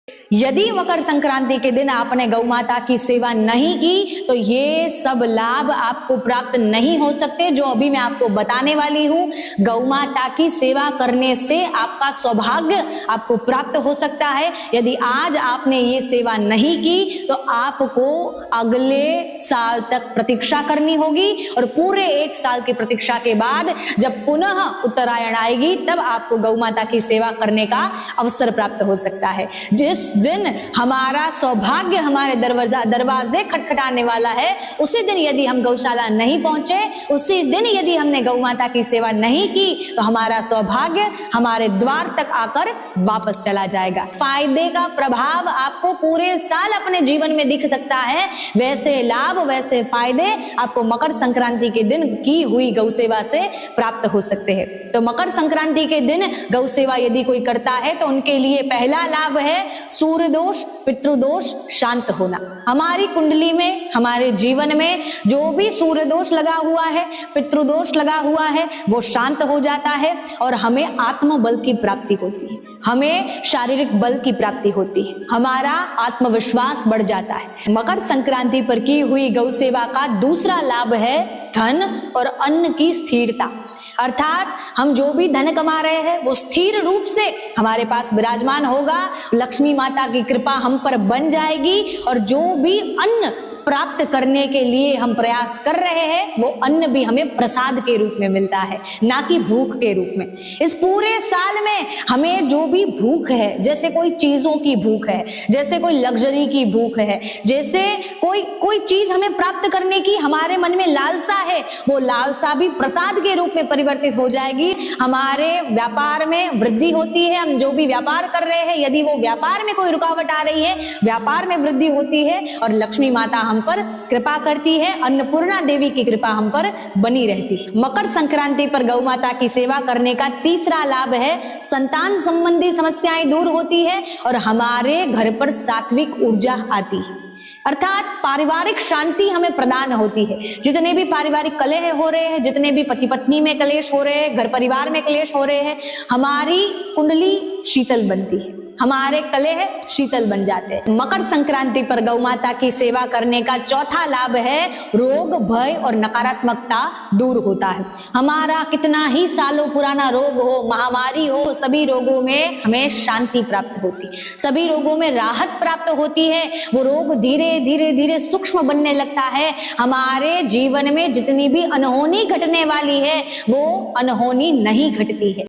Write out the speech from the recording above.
यदि मकर संक्रांति के दिन आपने गौ माता की सेवा नहीं की तो ये सब लाभ आपको प्राप्त नहीं हो सकते जो अभी मैं आपको बताने वाली हूँ। गौ माता की सेवा करने से आपका सौभाग्य आपको प्राप्त हो सकता है। यदि आज आपने ये सेवा नहीं की तो आपको अगले साल तक प्रतीक्षा करनी होगी और पूरे 1 साल की प्रतीक्षा के बाद जब पुनः उत्तरायण आएगी तब आपको गौ माता की सेवा करने का अवसर प्राप्त हो सकता है। जिस दिन हमारा सौभाग्य हमारे दरवाजे खटखटाने वाला है उसी दिन यदि हम गौशाला नहीं पहुंचे, उसी दिन यदि हमने गौ माता की सेवा नहीं की तो हमारा सौभाग्य हमारे द्वार तक आकर वापस चला जाएगा। फायदे का प्रभाव आपको पूरे साल अपने जीवन में दिख सकता है। वैसे लाभ वैसे फायदे आपको मकर संक्रांति के दिन की हुई गौ सेवा से प्राप्त हो सकते हैं। तो मकर संक्रांति के दिन गौ सेवा यदि कोई करता है तो उनके लिए पहला लाभ है सूर्य दोष पितृदोष शांत होना। हमारी कुंडली में हमारे जीवन में जो भी सूर्य दोष लगा हुआ है, पितृदोष लगा हुआ है, वो शांत हो जाता है और हमें आत्मबल की प्राप्ति होती है, हमें शारीरिक बल की प्राप्ति होती है, हमारा आत्मविश्वास बढ़ जाता है। मकर संक्रांति पर की हुई गौ सेवा का दूसरा लाभ है धन और अन्न की स्थिरता। अर्थात हम जो भी धन कमा रहे हैं वो स्थिर रूप से हमारे पास विराजमान होगा, लक्ष्मी माता की कृपा हम पर बन जाएगी और जो भी अन्न प्राप्त करने के लिए हम प्रयास कर रहे हैं वो अन्न भी हमें प्रसाद के रूप में मिलता है, ना कि भूख के रूप में। इस पूरे साल में हमें जो भी भूख है, जैसे कोई चीजों की भूख है, जैसे कोई लग्जरी की भूख है, जैसे कोई चीज हमें प्राप्त करने की हमारे मन में लालसा है, वो लालसा भी प्रसाद के रूप में परिवर्तित हो जाएगी। हमारे व्यापार में वृद्धि होती है। हम जो भी व्यापार कर रहे हैं यदि वो व्यापार में कोई रुकावट आ रही है, व्यापार में वृद्धि होती है और लक्ष्मी माता हम पर कृपा करती है, अन्नपूर्णा देवी की कृपा हम पर बनी रहती है। मकर संक्रांति पर गौ माता की सेवा करने का तीसरा लाभ है संतान संबंधी समस्याएं दूर होती है और हमारे घर पर सात्विक ऊर्जा आती है। अर्थात पारिवारिक शांति हमें प्रदान होती है। जितने भी पारिवारिक कलह हो रहे हैं, जितने भी पति पत्नी में कलेश हो रहे हैं, घर परिवार में कलेश हो रहे हैं, हमारी कुंडली शीतल बनती है, हमारे कलह शीतल बन जाते हैं। मकर संक्रांति पर गौ माता की सेवा करने का चौथा लाभ है रोग भय और नकारात्मकता दूर होता है। हमारा कितना ही सालों पुराना रोग हो, महामारी हो, सभी रोगों में हमें शांति प्राप्त होती है, सभी रोगों में राहत प्राप्त होती है। वो रोग धीरे धीरे धीरे सूक्ष्म बनने लगता है। हमारे जीवन में जितनी भी अनहोनी घटने वाली है वो अनहोनी नहीं घटती है।